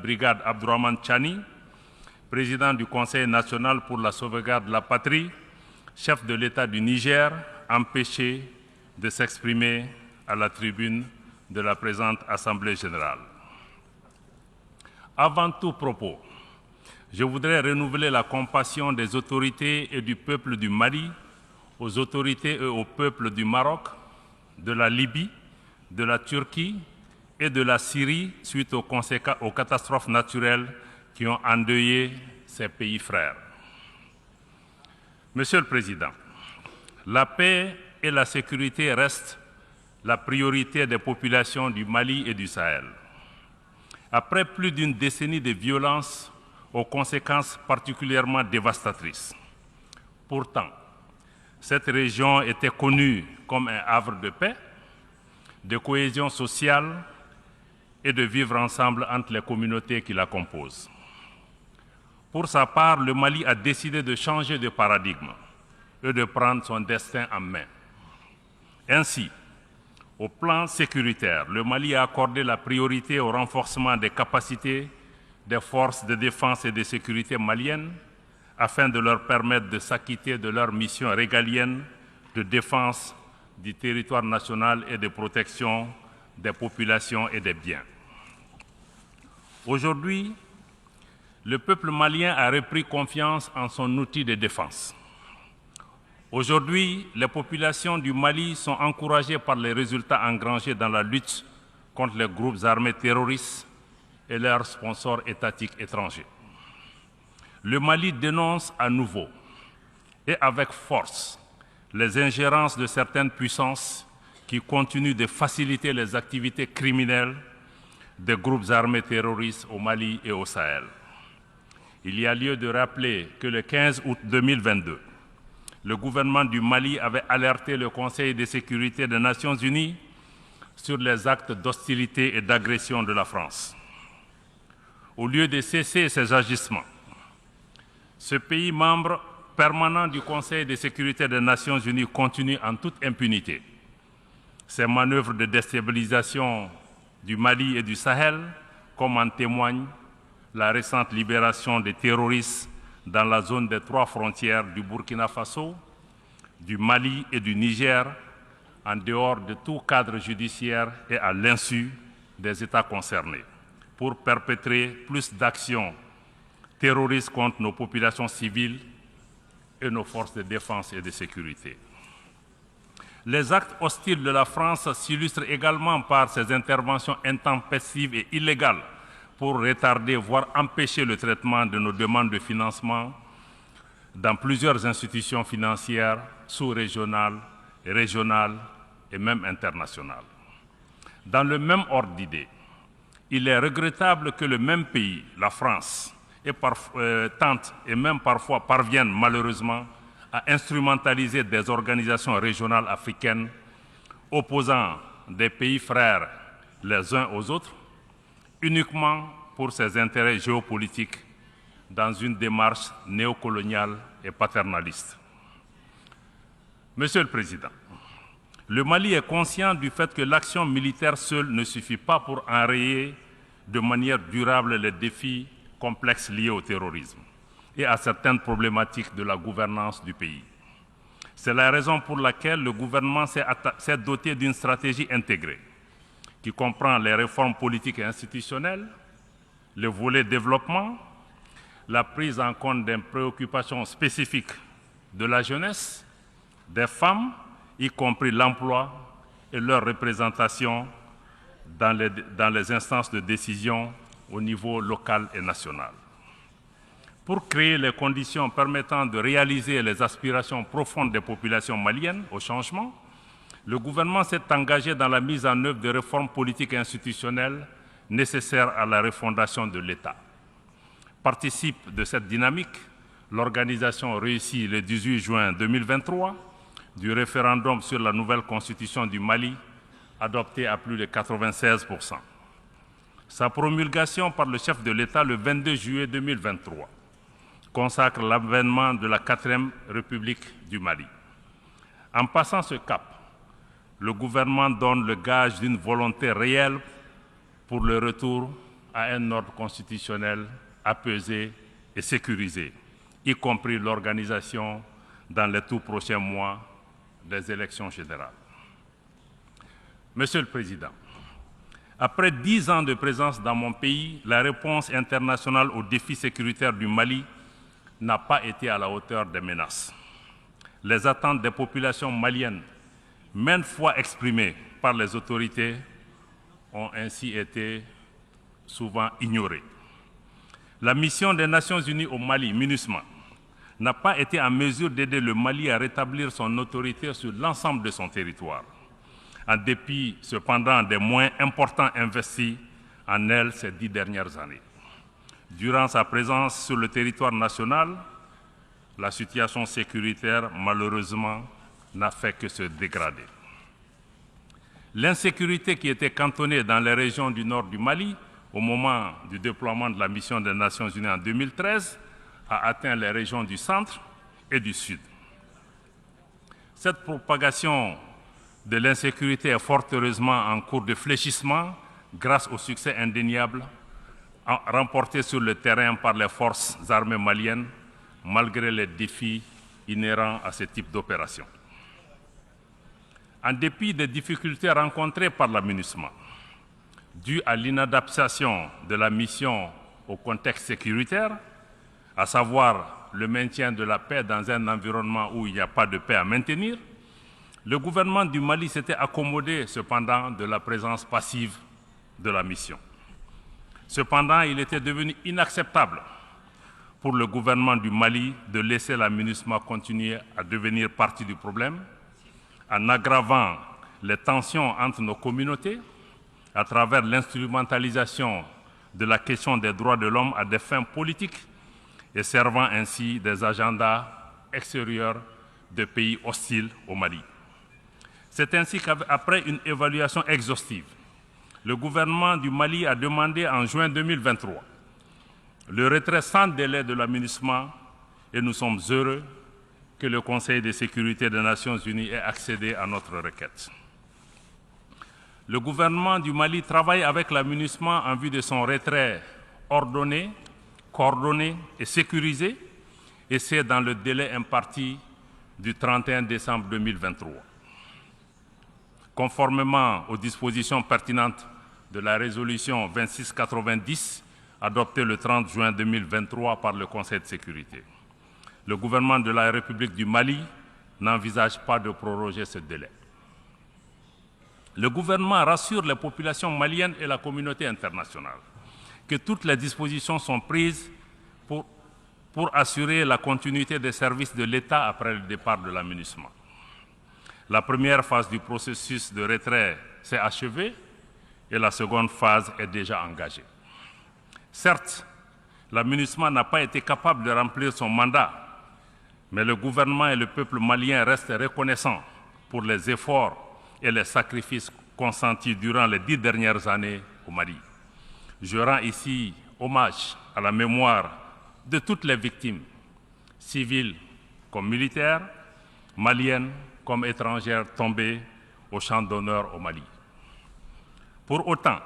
brigade Abdourahmane Tchani, président du Conseil national pour la sauvegarde de la patrie, chef de l'État du Niger, empêché de s'exprimer à la tribune de la présente Assemblée générale. Avant tout propos, je voudrais renouveler la compassion des autorités et du peuple du Mali aux autorités et au peuple du Maroc, de la Libye, de la Turquie et de la Syrie suite aux catastrophes naturelles qui ont endeuillé ces pays frères. Monsieur le Président, la paix et la sécurité restent la priorité des populations du Mali et du Sahel. Après plus d'une décennie de violences aux conséquences particulièrement dévastatrices. Pourtant, cette région était connue comme un havre de paix, de cohésion sociale et de vivre ensemble entre les communautés qui la composent. Pour sa part, le Mali a décidé de changer de paradigme et de prendre son destin en main. Ainsi, au plan sécuritaire, le Mali a accordé la priorité au renforcement des capacités des forces de défense et de sécurité maliennes afin de leur permettre de s'acquitter de leur mission régalienne de défense du territoire national et de protection des populations et des biens. Aujourd'hui, le peuple malien a repris confiance en son outil de défense. Aujourd'hui, les populations du Mali sont encouragées par les résultats engrangés dans la lutte contre les groupes armés terroristes et leurs sponsors étatiques étrangers. Le Mali dénonce à nouveau et avec force les ingérences de certaines puissances qui continuent de faciliter les activités criminelles des groupes armés terroristes au Mali et au Sahel. Il y a lieu de rappeler que le 15 août 2022, le gouvernement du Mali avait alerté le Conseil de sécurité des Nations Unies sur les actes d'hostilité et d'agression de la France. Au lieu de cesser ces agissements, ce pays membre permanent du Conseil de sécurité des Nations Unies continue en toute impunité ces manœuvres de déstabilisation du Mali et du Sahel, comme en témoigne la récente libération des terroristes dans la zone des 3 frontières du Burkina Faso, du Mali et du Niger, en dehors de tout cadre judiciaire et à l'insu des États concernés, pour perpétrer plus d'actions terroristes contre nos populations civiles et nos forces de défense et de sécurité. Les actes hostiles de la France s'illustrent également par ses interventions intempestives et illégales pour retarder, voire empêcher le traitement de nos demandes de financement dans plusieurs institutions financières sous-régionales, régionales et même internationales. Dans le même ordre d'idées, il est regrettable que le même pays, la France, tente et même parfois parvienne malheureusement à instrumentaliser des organisations régionales africaines opposant des pays frères les uns aux autres uniquement pour ses intérêts géopolitiques dans une démarche néocoloniale et paternaliste. Monsieur le Président, le Mali est conscient du fait que l'action militaire seule ne suffit pas pour enrayer de manière durable les défis complexes liés au terrorisme et à certaines problématiques de la gouvernance du pays. C'est la raison pour laquelle le gouvernement s'est doté d'une stratégie intégrée qui comprend les réformes politiques et institutionnelles, le volet développement, la prise en compte des préoccupations spécifiques de la jeunesse, des femmes, y compris l'emploi et leur représentation dans les instances de décision au niveau local et national. Pour créer les conditions permettant de réaliser les aspirations profondes des populations maliennes au changement, le gouvernement s'est engagé dans la mise en œuvre de réformes politiques et institutionnelles nécessaires à la refondation de l'État. Participe de cette dynamique l'organisation réussie le 18 juin 2023 du référendum sur la nouvelle constitution du Mali, adoptée à plus de 96%. Sa promulgation par le chef de l'État le 22 juillet 2023 consacre l'avènement de la 4e République du Mali. En passant ce cap, le gouvernement donne le gage d'une volonté réelle pour le retour à un ordre constitutionnel apaisé et sécurisé, y compris l'organisation dans les tout prochains mois des élections générales. Monsieur le Président, après 10 ans de présence dans mon pays, la réponse internationale aux défis sécuritaires du Mali n'a pas été à la hauteur des menaces. Les attentes des populations maliennes, maintes fois exprimées par les autorités, ont ainsi été souvent ignorées. La mission des Nations Unies au Mali, MINUSMA, n'a pas été en mesure d'aider le Mali à rétablir son autorité sur l'ensemble de son territoire, en dépit cependant des moyens importants investis en elle ces 10 dernières années. Durant sa présence sur le territoire national, la situation sécuritaire, malheureusement, n'a fait que se dégrader. L'insécurité qui était cantonnée dans les régions du nord du Mali au moment du déploiement de la mission des Nations Unies en 2013 a atteint les régions du centre et du sud. Cette propagation de l'insécurité est fort heureusement en cours de fléchissement grâce au succès indéniable remporté sur le terrain par les forces armées maliennes, malgré les défis inhérents à ce type d'opération. En dépit des difficultés rencontrées par la MINUSMA, dues à l'inadaptation de la mission au contexte sécuritaire, à savoir le maintien de la paix dans un environnement où il n'y a pas de paix à maintenir, le gouvernement du Mali s'était accommodé cependant de la présence passive de la mission. Cependant, il était devenu inacceptable pour le gouvernement du Mali de laisser la MINUSMA continuer à devenir partie du problème, en aggravant les tensions entre nos communautés à travers l'instrumentalisation de la question des droits de l'homme à des fins politiques et servant ainsi des agendas extérieurs de pays hostiles au Mali. C'est ainsi qu'après une évaluation exhaustive, le gouvernement du Mali a demandé en juin 2023 le retrait sans délai de la MINUSMA et nous sommes heureux que le Conseil de sécurité des Nations Unies ait accédé à notre requête. Le gouvernement du Mali travaille avec la MINUSMA en vue de son retrait ordonné, coordonné et sécurisé, et c'est dans le délai imparti du 31 décembre 2023. Conformément aux dispositions pertinentes de la résolution 2690 adoptée le 30 juin 2023 par le Conseil de sécurité. Le gouvernement de la République du Mali n'envisage pas de proroger ce délai. Le gouvernement rassure les populations maliennes et la communauté internationale que toutes les dispositions sont prises pour assurer la continuité des services de l'État après le départ de la MINUSMA. La première phase du processus de retrait s'est achevée et la seconde phase est déjà engagée. Certes, la MINUSMA n'a pas été capable de remplir son mandat, mais le gouvernement et le peuple malien restent reconnaissants pour les efforts et les sacrifices consentis durant les 10 dernières années au Mali. Je rends ici hommage à la mémoire de toutes les victimes, civiles comme militaires, maliennes comme étrangères tombées au champ d'honneur au Mali. Pour autant,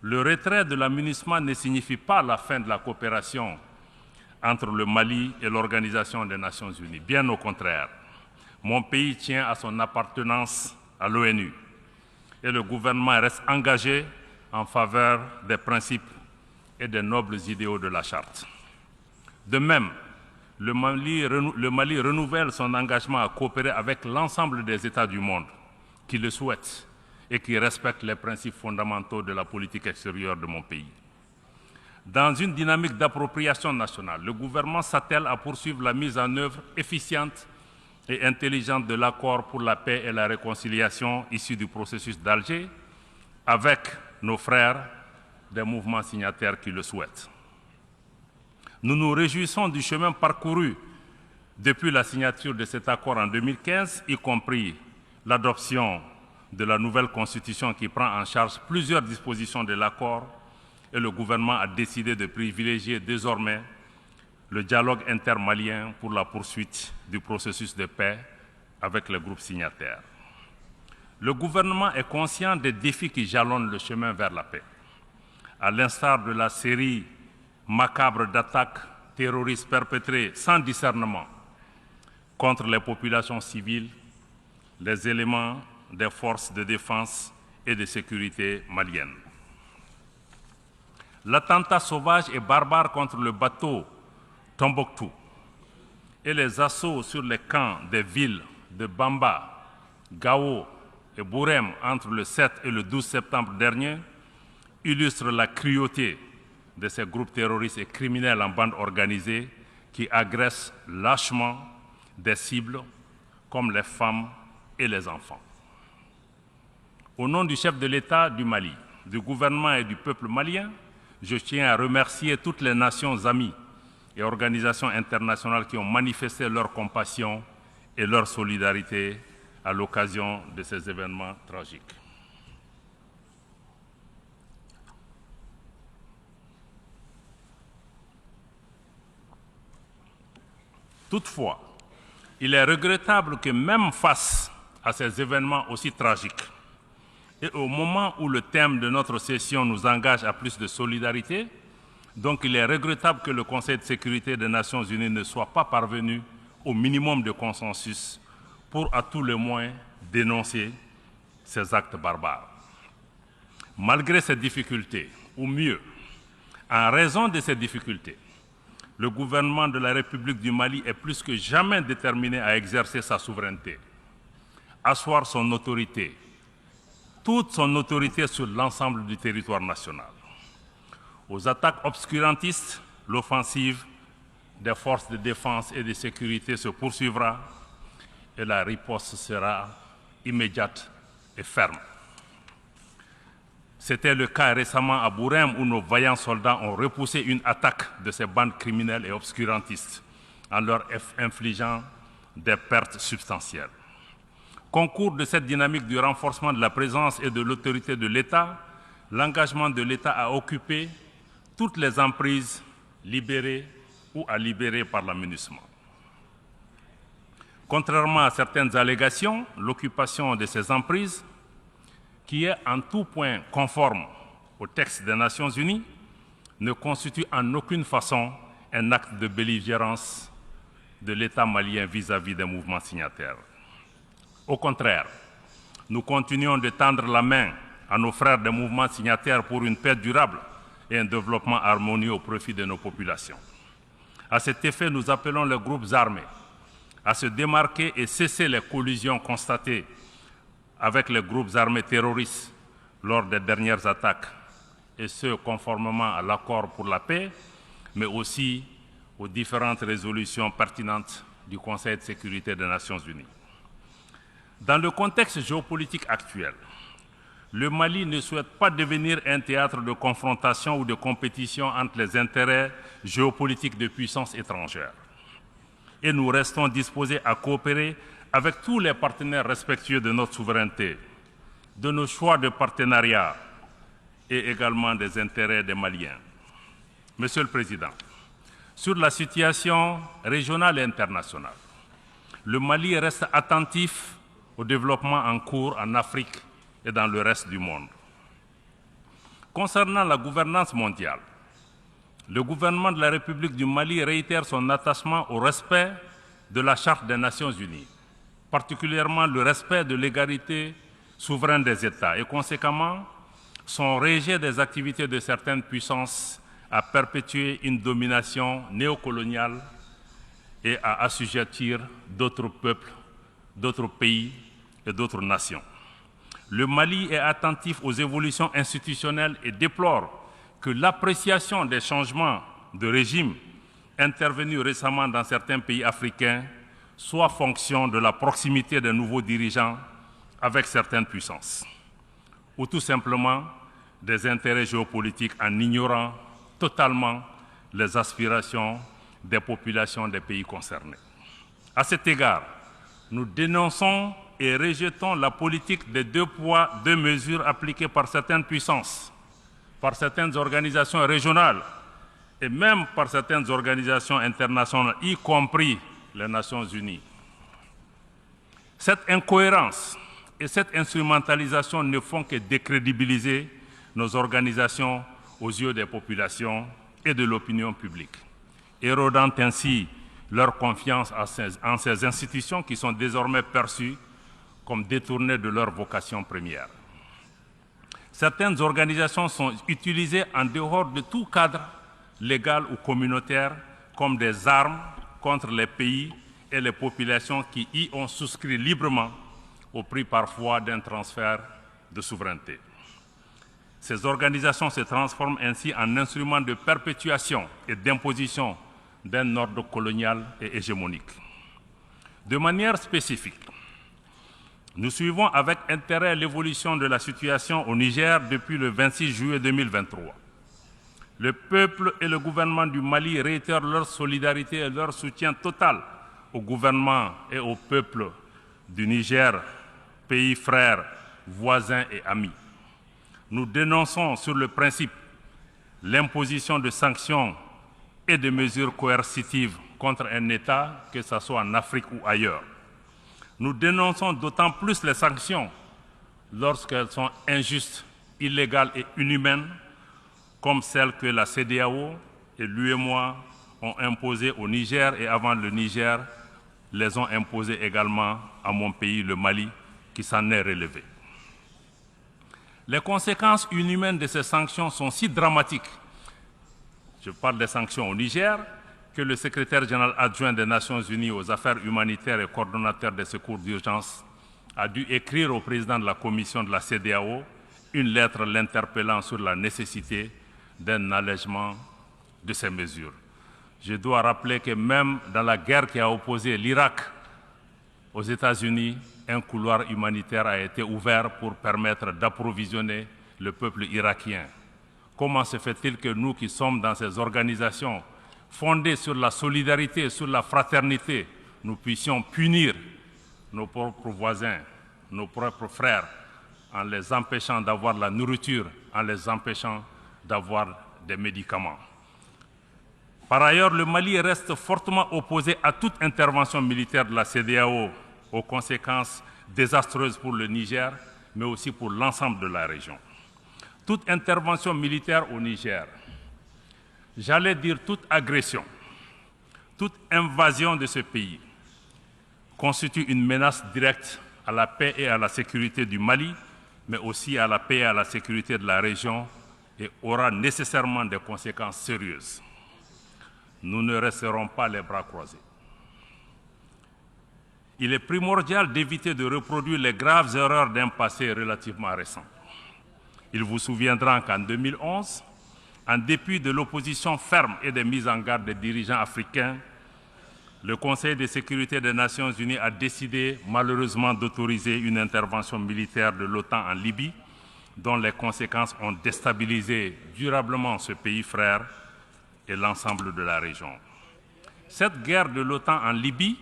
le retrait de la MINUSMA ne signifie pas la fin de la coopération entre le Mali et l'Organisation des Nations Unies. Bien au contraire, mon pays tient à son appartenance à l'ONU et le gouvernement reste engagé en faveur des principes et des nobles idéaux de la Charte. De même, le Mali renouvelle son engagement à coopérer avec l'ensemble des États du monde qui le souhaitent et qui respectent les principes fondamentaux de la politique extérieure de mon pays. Dans une dynamique d'appropriation nationale, le gouvernement s'attelle à poursuivre la mise en œuvre efficiente et intelligente de l'accord pour la paix et la réconciliation issu du processus d'Alger avec nos frères des mouvements signataires qui le souhaitent. Nous nous réjouissons du chemin parcouru depuis la signature de cet accord en 2015, y compris l'adoption de la nouvelle constitution qui prend en charge plusieurs dispositions de l'accord, et le gouvernement a décidé de privilégier désormais le dialogue intermalien pour la poursuite du processus de paix avec les groupes signataires. Le gouvernement est conscient des défis qui jalonnent le chemin vers la paix. à l'instar de la série macabre d'attaques terroristes perpétrées sans discernement contre les populations civiles, les éléments des forces de défense et de sécurité maliennes. L'attentat sauvage et barbare contre le bateau Tombouctou et les assauts sur les camps des villes de Bamba, Gao et Bourem entre le 7 et le 12 septembre dernier illustrent la cruauté de ces groupes terroristes et criminels en bande organisée qui agressent lâchement des cibles comme les femmes et les enfants. Au nom du chef de l'État du Mali, du gouvernement et du peuple malien, je tiens à remercier toutes les nations amies et organisations internationales qui ont manifesté leur compassion et leur solidarité à l'occasion de ces événements tragiques. Toutefois, il est regrettable que même face à ces événements aussi tragiques, et au moment où le thème de notre session nous engage à plus de solidarité, donc il est regrettable que le Conseil de sécurité des Nations Unies ne soit pas parvenu au minimum de consensus pour à tout le moins dénoncer ces actes barbares. Malgré ces difficultés, ou mieux, en raison de ces difficultés, le gouvernement de la République du Mali est plus que jamais déterminé à exercer sa souveraineté, asseoir son autorité, toute son autorité sur l'ensemble du territoire national. Aux attaques obscurantistes, l'offensive des forces de défense et de sécurité se poursuivra et la riposte sera immédiate et ferme. C'était le cas récemment à Bourem où nos vaillants soldats ont repoussé une attaque de ces bandes criminelles et obscurantistes en leur infligeant des pertes substantielles. Concours de cette dynamique du renforcement de la présence et de l'autorité de l'État, l'engagement de l'État à occuper toutes les emprises libérées ou à libérer par la MINUSMA. Contrairement à certaines allégations, l'occupation de ces emprises, qui est en tout point conforme au texte des Nations Unies, ne constitue en aucune façon un acte de belligérance de l'État malien vis-à-vis des mouvements signataires. Au contraire, nous continuons de tendre la main à nos frères des mouvements signataires pour une paix durable et un développement harmonieux au profit de nos populations. À cet effet, nous appelons les groupes armés à se démarquer et cesser les collisions constatées avec les groupes armés terroristes lors des dernières attaques, et ce, conformément à l'accord pour la paix, mais aussi aux différentes résolutions pertinentes du Conseil de sécurité des Nations Unies. Dans le contexte géopolitique actuel, le Mali ne souhaite pas devenir un théâtre de confrontation ou de compétition entre les intérêts géopolitiques de puissances étrangères. Et nous restons disposés à coopérer avec tous les partenaires respectueux de notre souveraineté, de nos choix de partenariat et également des intérêts des Maliens. Monsieur le Président, sur la situation régionale et internationale, le Mali reste attentif au développement en cours en Afrique et dans le reste du monde. Concernant la gouvernance mondiale, le gouvernement de la République du Mali réitère son attachement au respect de la Charte des Nations Unies, particulièrement le respect de l'égalité souveraine des États et conséquemment son rejet des activités de certaines puissances à perpétuer une domination néocoloniale et à assujettir d'autres peuples, d'autres pays et d'autres nations. Le Mali est attentif aux évolutions institutionnelles et déplore que l'appréciation des changements de régime intervenus récemment dans certains pays africains soit fonction de la proximité des nouveaux dirigeants avec certaines puissances, ou tout simplement des intérêts géopolitiques en ignorant totalement les aspirations des populations des pays concernés. À cet égard, nous dénonçons et rejetons la politique des 2 poids, 2 mesures appliquées par certaines puissances, par certaines organisations régionales et même par certaines organisations internationales, y compris les Nations Unies. Cette incohérence et cette instrumentalisation ne font que décrédibiliser nos organisations aux yeux des populations et de l'opinion publique, érodant ainsi leur confiance en ces institutions qui sont désormais perçues comme détournées de leur vocation première. Certaines organisations sont utilisées en dehors de tout cadre légal ou communautaire comme des armes contre les pays et les populations qui y ont souscrit librement au prix parfois d'un transfert de souveraineté. Ces organisations se transforment ainsi en instruments de perpétuation et d'imposition d'un ordre colonial et hégémonique. De manière spécifique, nous suivons avec intérêt l'évolution de la situation au Niger depuis le 26 juillet 2023. Le peuple et le gouvernement du Mali réitèrent leur solidarité et leur soutien total au gouvernement et au peuple du Niger, pays frères, voisins et amis. Nous dénonçons sur le principe l'imposition de sanctions et de mesures coercitives contre un État, que ce soit en Afrique ou ailleurs. Nous dénonçons d'autant plus les sanctions lorsqu'elles sont injustes, illégales et inhumaines, comme celles que la CEDEAO et l'UEMOA ont imposées au Niger et avant le Niger, les ont imposées également à mon pays, le Mali, qui s'en est relevé. Les conséquences inhumaines de ces sanctions sont si dramatiques, je parle des sanctions au Niger, que le secrétaire général adjoint des Nations Unies aux affaires humanitaires et coordonnateur des secours d'urgence a dû écrire au président de la commission de la CEDEAO une lettre l'interpellant sur la nécessité d'un allègement de ces mesures. Je dois rappeler que même dans la guerre qui a opposé l'Irak aux États-Unis, un couloir humanitaire a été ouvert pour permettre d'approvisionner le peuple irakien. Comment se fait-il que nous qui sommes dans ces organisations fondées sur la solidarité et sur la fraternité, nous puissions punir nos propres voisins, nos propres frères, en les empêchant d'avoir la nourriture, en les empêchant d'avoir des médicaments. Par ailleurs, le Mali reste fortement opposé à toute intervention militaire de la CEDEAO aux conséquences désastreuses pour le Niger, mais aussi pour l'ensemble de la région. Toute intervention militaire au Niger, j'allais dire toute agression, toute invasion de ce pays, constitue une menace directe à la paix et à la sécurité du Mali, mais aussi à la paix et à la sécurité de la région et aura nécessairement des conséquences sérieuses. Nous ne resterons pas les bras croisés. Il est primordial d'éviter de reproduire les graves erreurs d'un passé relativement récent. Il vous souviendra qu'en 2011, en dépit de l'opposition ferme et des mises en garde des dirigeants africains, le Conseil de sécurité des Nations Unies a décidé malheureusement d'autoriser une intervention militaire de l'OTAN en Libye, dont les conséquences ont déstabilisé durablement ce pays frère et l'ensemble de la région. Cette guerre de l'OTAN en Libye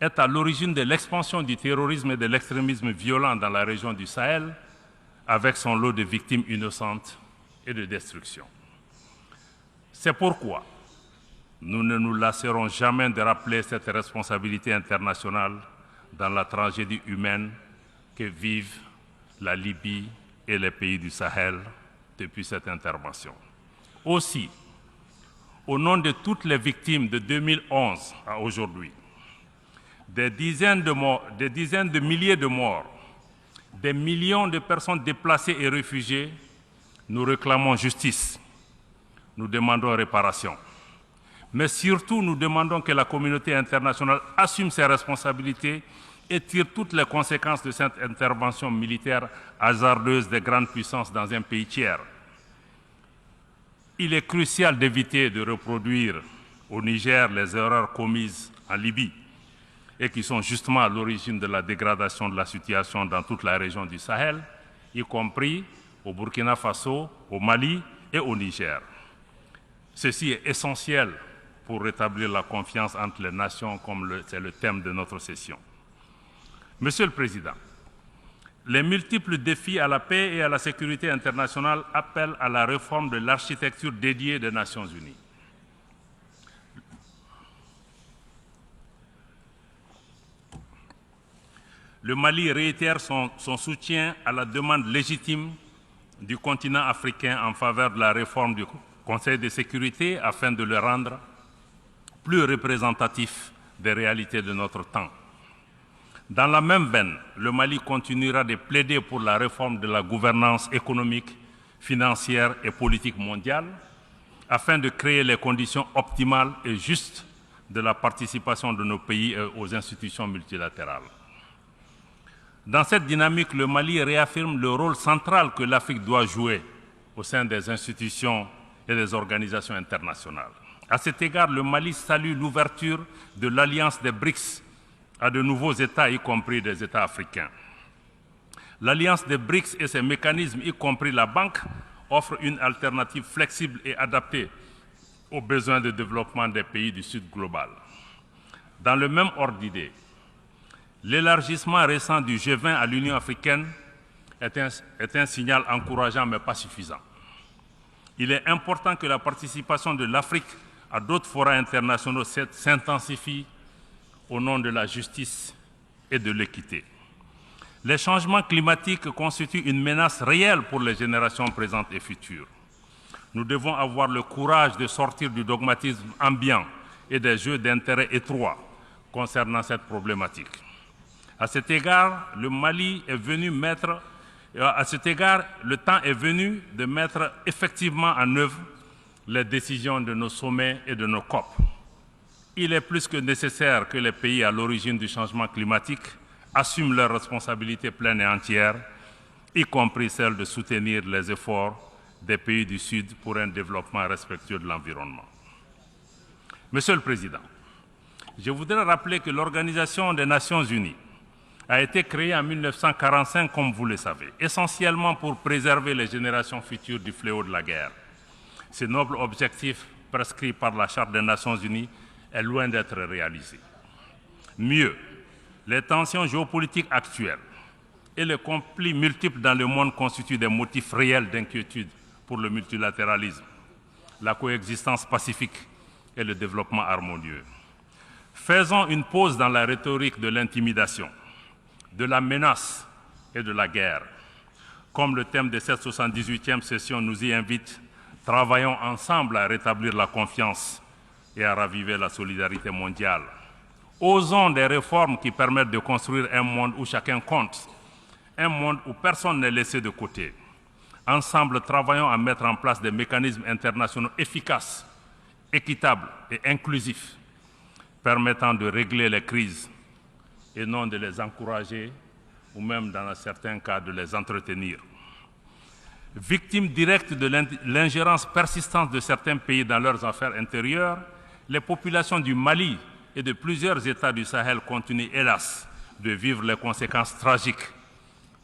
est à l'origine de l'expansion du terrorisme et de l'extrémisme violent dans la région du Sahel, avec son lot de victimes innocentes et de destruction. C'est pourquoi nous ne nous lasserons jamais de rappeler cette responsabilité internationale dans la tragédie humaine que vivent la Libye et les pays du Sahel depuis cette intervention. Aussi, au nom de toutes les victimes de 2011 à aujourd'hui, des dizaines de milliers de morts, des millions de personnes déplacées et réfugiées, nous réclamons justice, nous demandons réparation. Mais surtout, nous demandons que la communauté internationale assume ses responsabilités et tire toutes les conséquences de cette intervention militaire hasardeuse des grandes puissances dans un pays tiers. Il est crucial d'éviter de reproduire au Niger les erreurs commises en Libye et qui sont justement à l'origine de la dégradation de la situation dans toute la région du Sahel, y compris au Burkina Faso, au Mali et au Niger. Ceci est essentiel pour rétablir la confiance entre les nations, comme c'est le thème de notre session. Monsieur le Président, les multiples défis à la paix et à la sécurité internationale appellent à la réforme de l'architecture dédiée des Nations Unies. Le Mali réitère son soutien à la demande légitime du continent africain en faveur de la réforme du Conseil de sécurité afin de le rendre plus représentatif des réalités de notre temps. Dans la même veine, le Mali continuera de plaider pour la réforme de la gouvernance économique, financière et politique mondiale afin de créer les conditions optimales et justes de la participation de nos pays aux institutions multilatérales. Dans cette dynamique, le Mali réaffirme le rôle central que l'Afrique doit jouer au sein des institutions et des organisations internationales. À cet égard, le Mali salue l'ouverture de l'Alliance des BRICS à de nouveaux États, y compris des États africains. L'Alliance des BRICS et ses mécanismes, y compris la banque, offrent une alternative flexible et adaptée aux besoins de développement des pays du Sud global. Dans le même ordre d'idées, l'élargissement récent du G20 à l'Union africaine est un signal encourageant mais pas suffisant. Il est important que la participation de l'Afrique à d'autres forats internationaux s'intensifie au nom de la justice et de l'équité. Les changements climatiques constituent une menace réelle pour les générations présentes et futures. Nous devons avoir le courage de sortir du dogmatisme ambiant et des jeux d'intérêts étroits concernant cette problématique. À cet égard, le temps est venu de mettre effectivement en œuvre les décisions de nos sommets et de nos COP. Il est plus que nécessaire que les pays à l'origine du changement climatique assument leurs responsabilités pleines et entières, y compris celle de soutenir les efforts des pays du Sud pour un développement respectueux de l'environnement. Monsieur le Président, je voudrais rappeler que l'Organisation des Nations Unies a été créée en 1945, comme vous le savez, essentiellement pour préserver les générations futures du fléau de la guerre. Ce noble objectif prescrit par la Charte des Nations Unies est loin d'être réalisé. Mieux, les tensions géopolitiques actuelles et les conflits multiples dans le monde constituent des motifs réels d'inquiétude pour le multilatéralisme, la coexistence pacifique et le développement harmonieux. Faisons une pause dans la rhétorique de l'intimidation, de la menace et de la guerre. Comme le thème de cette 78e session nous y invite, travaillons ensemble à rétablir la confiance et à raviver la solidarité mondiale. Osons des réformes qui permettent de construire un monde où chacun compte, un monde où personne n'est laissé de côté. Ensemble, travaillons à mettre en place des mécanismes internationaux efficaces, équitables et inclusifs, permettant de régler les crises et non de les encourager ou même, dans certains cas, de les entretenir. Victimes directes de l'ingérence persistante de certains pays dans leurs affaires intérieures, les populations du Mali et de plusieurs États du Sahel continuent, hélas, de vivre les conséquences tragiques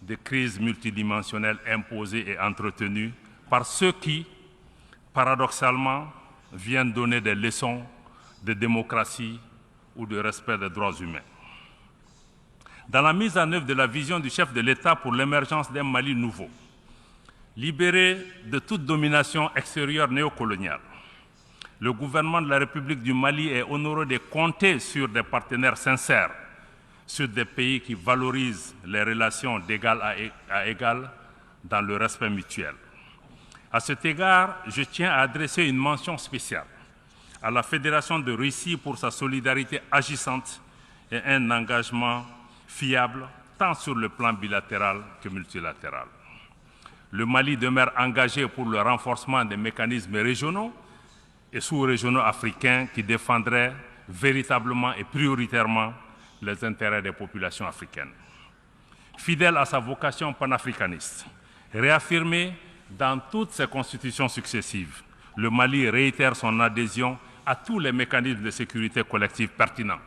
des crises multidimensionnelles imposées et entretenues par ceux qui, paradoxalement, viennent donner des leçons de démocratie ou de respect des droits humains. Dans la mise en œuvre de la vision du chef de l'État pour l'émergence d'un Mali nouveau, libéré de toute domination extérieure néocoloniale, le gouvernement de la République du Mali est honoré de compter sur des partenaires sincères, sur des pays qui valorisent les relations d'égal à égal dans le respect mutuel. À cet égard, je tiens à adresser une mention spéciale à la Fédération de Russie pour sa solidarité agissante et un engagement fiable tant sur le plan bilatéral que multilatéral. Le Mali demeure engagé pour le renforcement des mécanismes régionaux et sous-régionaux africains qui défendraient véritablement et prioritairement les intérêts des populations africaines. Fidèle à sa vocation panafricaniste, réaffirmée dans toutes ses constitutions successives, le Mali réitère son adhésion à tous les mécanismes de sécurité collective pertinents,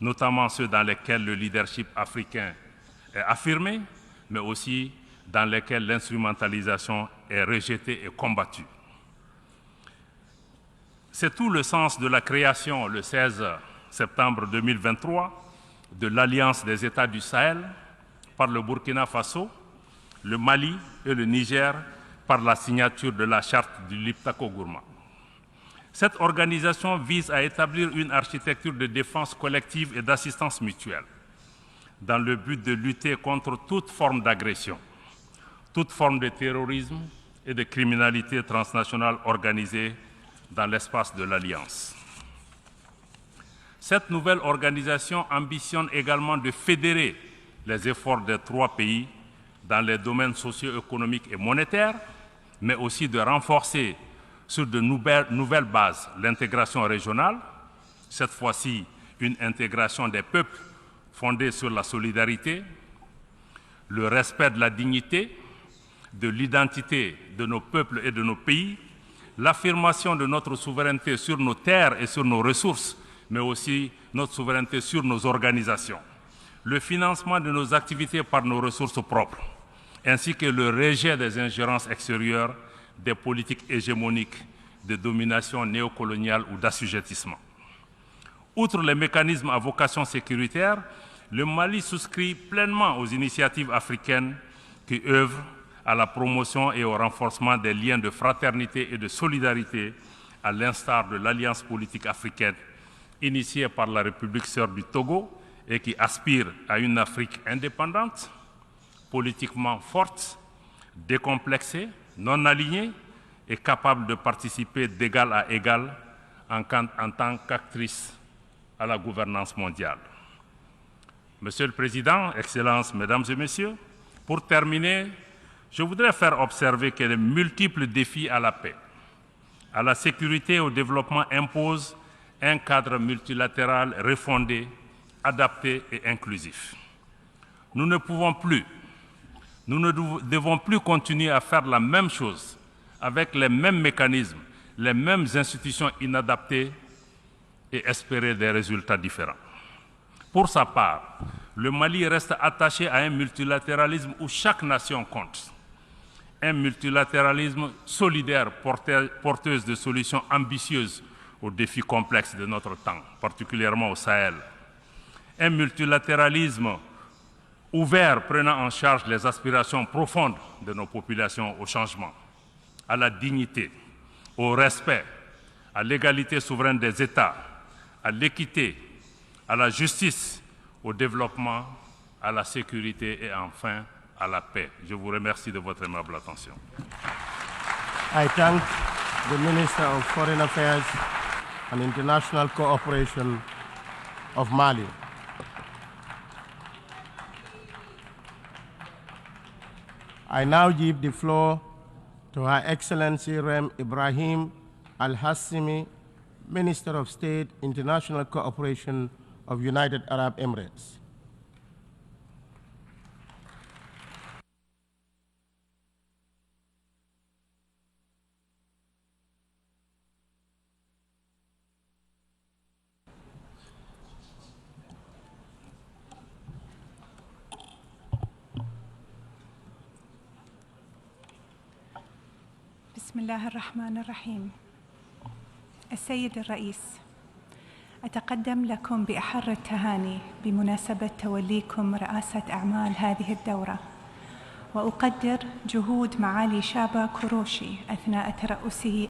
notamment ceux dans lesquels le leadership africain est affirmé, mais aussi dans lesquels l'instrumentalisation est rejetée et combattue. C'est tout le sens de la création, le 16 septembre 2023, de l'Alliance des États du Sahel par le Burkina Faso, le Mali et le Niger par la signature de la charte du Liptako-Gourma. Cette organisation vise à établir une architecture de défense collective et d'assistance mutuelle dans le but de lutter contre toute forme d'agression, toute forme de terrorisme et de criminalité transnationale organisée dans l'espace de l'Alliance. Cette nouvelle organisation ambitionne également de fédérer les efforts des 3 pays dans les domaines socio-économiques et monétaires, mais aussi de renforcer sur de nouvelles bases l'intégration régionale, cette fois-ci une intégration des peuples fondée sur la solidarité, le respect de la dignité, de l'identité de nos peuples et de nos pays, l'affirmation de notre souveraineté sur nos terres et sur nos ressources, mais aussi notre souveraineté sur nos organisations, le financement de nos activités par nos ressources propres, ainsi que le rejet des ingérences extérieures, des politiques hégémoniques de domination néocoloniale ou d'assujettissement. Outre les mécanismes à vocation sécuritaire, le Mali souscrit pleinement aux initiatives africaines qui œuvrent à la promotion et au renforcement des liens de fraternité et de solidarité, à l'instar de l'Alliance politique africaine initiée par la République sœur du Togo et qui aspire à une Afrique indépendante, politiquement forte, décomplexée, non alignée et capable de participer d'égal à égal en tant qu'actrice à la gouvernance mondiale. Monsieur le Président, Excellences, Mesdames et Messieurs, pour terminer, je voudrais faire observer que les multiples défis à la paix, à la sécurité et au développement imposent un cadre multilatéral refondé, adapté et inclusif. Nous ne devons plus continuer à faire la même chose avec les mêmes mécanismes, les mêmes institutions inadaptées et espérer des résultats différents. Pour sa part, le Mali reste attaché à un multilatéralisme où chaque nation compte. Un multilatéralisme solidaire, porteuse de solutions ambitieuses aux défis complexes de notre temps, particulièrement au Sahel. Un multilatéralisme ouvert, prenant en charge les aspirations profondes de nos populations au changement, à la dignité, au respect, à l'égalité souveraine des États, à l'équité, à la justice, au développement, à la sécurité et enfin à la paix. Je vous remercie de votre aimable attention. I thank the Minister of Foreign Affairs and International Cooperation of Mali. I now give the floor to Her Excellency Rem Ibrahim Al-Hassimi, Minister of State, International Cooperation of United Arab Emirates. بسم الله الرحمن الرحيم. السيد الرئيس، أتقدم لكم بأحر التهاني بمناسبة توليكم رئاسة أعمال هذه الدورة، وأقدر جهود معالي شابا كوروشي أثناء ترأسه